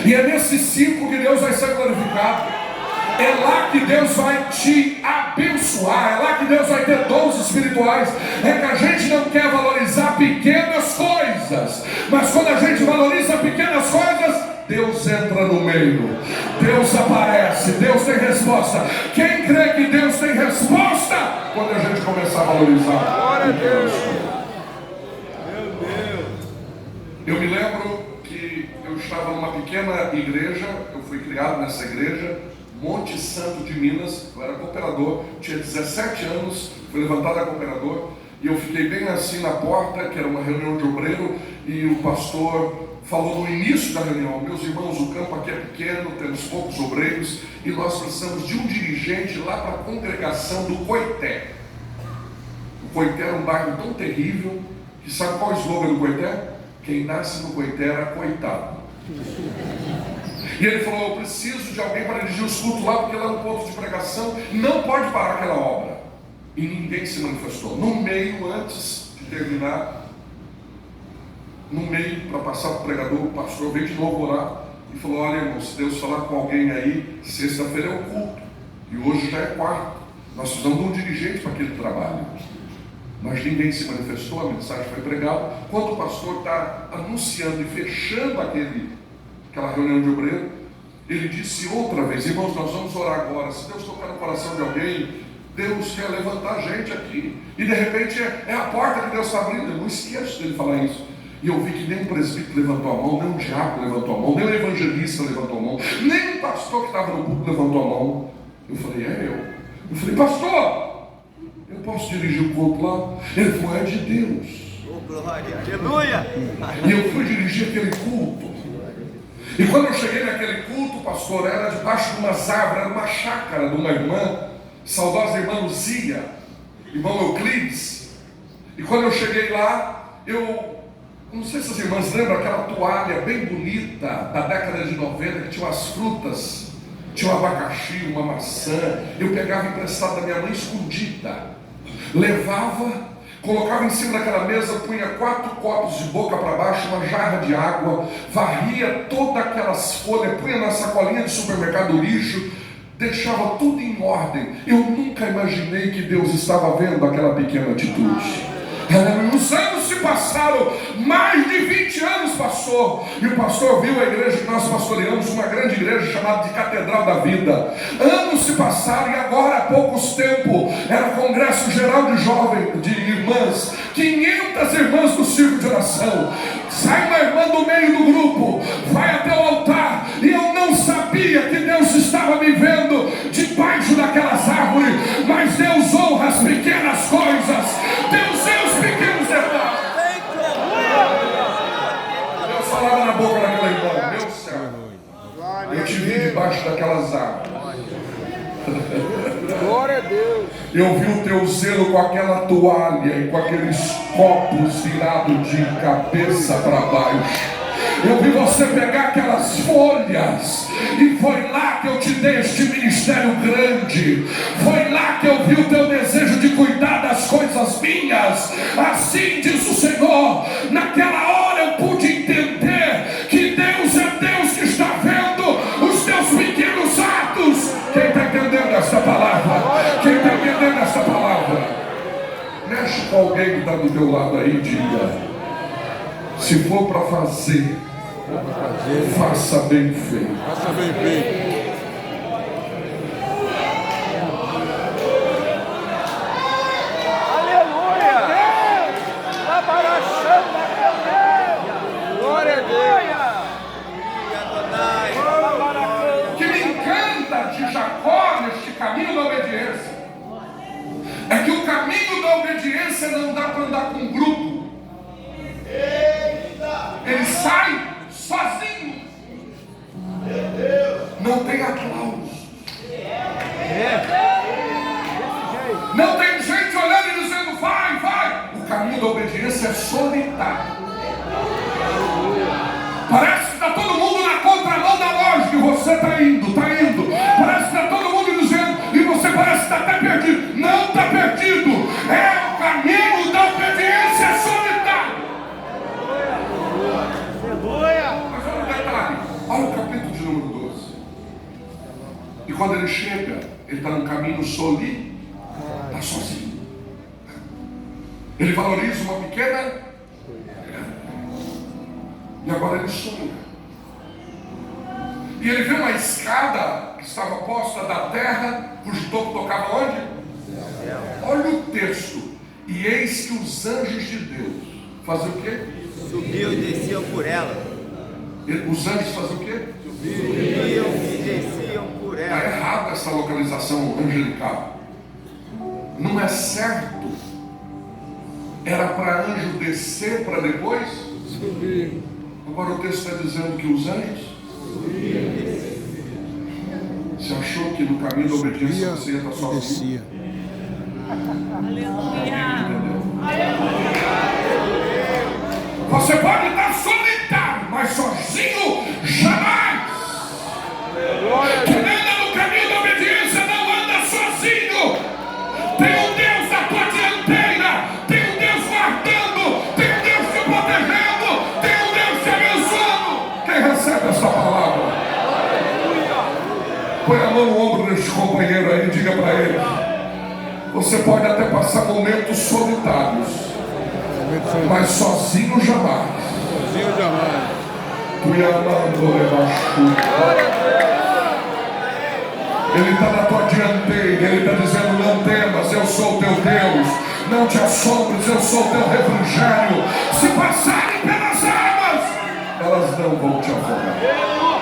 E é nesses 5 que Deus vai ser glorificado. É lá que Deus vai te abençoar. É lá que Deus vai ter dons espirituais. É que a gente não quer valorizar pequenas coisas, mas quando a gente valoriza pequenas coisas, Deus entra no meio, Deus aparece, Deus tem resposta. Quem crê que Deus tem resposta? Quando a gente começar a valorizar. Glória a Deus. Meu Deus. Eu me lembro que eu estava numa pequena igreja. Eu fui criado nessa igreja, Monte Santo de Minas. Eu era cooperador, tinha 17 anos, fui levantado a cooperador. E eu fiquei bem assim na porta, que era uma reunião de obreiro. E o pastor falou no início da reunião: meus irmãos, o campo aqui é pequeno, temos poucos obreiros, e nós precisamos de um dirigente lá para a congregação do Coité. O Coité era um bairro tão terrível, que sabe qual é o slogan do Coité? Quem nasce no Coité era coitado. E ele falou: eu preciso de alguém para dirigir os cultos lá, porque lá é um ponto de pregação, não pode parar aquela obra. E ninguém se manifestou. No meio, antes de terminar, no meio, para passar para o pregador, o pastor veio de novo orar e falou: olha, irmão, se Deus falar com alguém aí, sexta-feira é o culto, e hoje já é quarta, nós precisamos de um dirigente para aquele trabalho. Mas ninguém se manifestou, a mensagem foi pregada. Quando o pastor está anunciando e fechando aquela reunião de obreiro, ele disse outra vez: irmãos, nós vamos orar agora. Se Deus tocar no coração de alguém, Deus quer levantar a gente aqui. E de repente é a porta que Deus está abrindo. Eu não esqueço dele falar isso. E eu vi que nem um presbítero levantou a mão, nem um diácono levantou a mão, nem um evangelista levantou a mão, nem um pastor que estava no púlpito levantou a mão. Eu falei: é eu. Eu falei: pastor, eu posso dirigir o culto lá? Ele falou: é de Deus. Oh, glória, aleluia. E eu fui dirigir aquele culto. E quando eu cheguei naquele culto, pastor, era debaixo de umas árvores, era uma chácara de uma irmã, saudosa irmã Luzia, irmão Euclides. E quando eu cheguei lá, eu não sei se as irmãs lembram aquela toalha bem bonita da década de 90, que tinha umas frutas, tinha um abacaxi, uma maçã. Eu pegava emprestado da minha mãe escondida, levava, colocava em cima daquela mesa, punha 4 copos de boca para baixo, uma jarra de água, varria todas aquelas folhas, punha na sacolinha de supermercado lixo, deixava tudo em ordem. Eu nunca imaginei que Deus estava vendo aquela pequena atitude. Os anos se passaram, mais de 20 anos passou, e o pastor viu a igreja que nós pastoreamos, uma grande igreja chamada de Catedral da Vida. Anos se passaram e agora há poucos tempos era o congresso geral de jovens, de irmãs, 500 irmãs do círculo de oração. Sai uma irmã do meio do grupo, vai até o altar, e eu não sabia que Deus estava me vendo debaixo daquelas árvores, mas Deus honra as pequenas coisas, Deus é os pequenos detalhes. Deus falava na boca daquela irmã: meu céu, eu te vi debaixo daquelas árvores. Glória a Deus. Eu vi o teu zelo com aquela toalha e com aqueles copos virados de cabeça para baixo. Eu vi você pegar aquelas folhas, e foi lá que eu te dei este ministério grande. Foi lá que eu vi o teu desejo de cuidar das coisas minhas. Assim diz o Senhor. Naquela hora eu pude entender que Deus é Deus que está vendo os teus pequenos atos. Quem está entendendo esta palavra? Quem está entendendo esta palavra? Mexe com alguém que está do teu lado aí e diga: se for para fazer, faça bem feito. Faça bem feito. Aleluia! Glória a Deus! O que me encanta de Jacó neste caminho da obediência é que o caminho da obediência não dá para andar com um grupo. Ele sai sozinho. Não tem aplausos. Não tem gente olhando e dizendo: vai, vai. O caminho da obediência é solitário. Parece que está todo mundo na contramão da lógica e você está indo, está indo. Parece que está todo mundo dizendo e você parece que está até perdido. Não está perdido. É o caminho da obediência solitário. Mas olha o detalhe. Olha o capítulo E quando ele chega, ele está no caminho solitário, está sozinho. Ele valoriza uma pequena. E agora ele sonha. E ele vê uma escada que estava posta da terra, cujo topo tocava onde? Olha o texto. E eis que os anjos de Deus faziam o quê? Subiam e desciam por ela. Os anjos faziam o quê? Subiam e desciam por Está ela. errada essa localização angelical. Não é certo. Era para anjo descer para depois subir. Agora o texto está dizendo que os anjos você achou que no caminho da obediência você ia estar sozinho? Você pode estar solitário, mas sozinho jamais. Quem anda no caminho da obediência não anda sozinho. Tem um Deus na tua dianteira, tem um Deus guardando, tem um Deus te protegendo, tem um Deus te abençoando. Quem recebe essa palavra? Põe a mão no ombro deste companheiro aí e diga para ele: você pode até passar momentos solitários, mas sozinho jamais. Sozinho jamais. Ele está na tua dianteira, ele está dizendo: não temas, eu sou teu Deus. Não te assombres, eu sou teu refrigério. Se passarem pelas águas, elas não vão te afogar.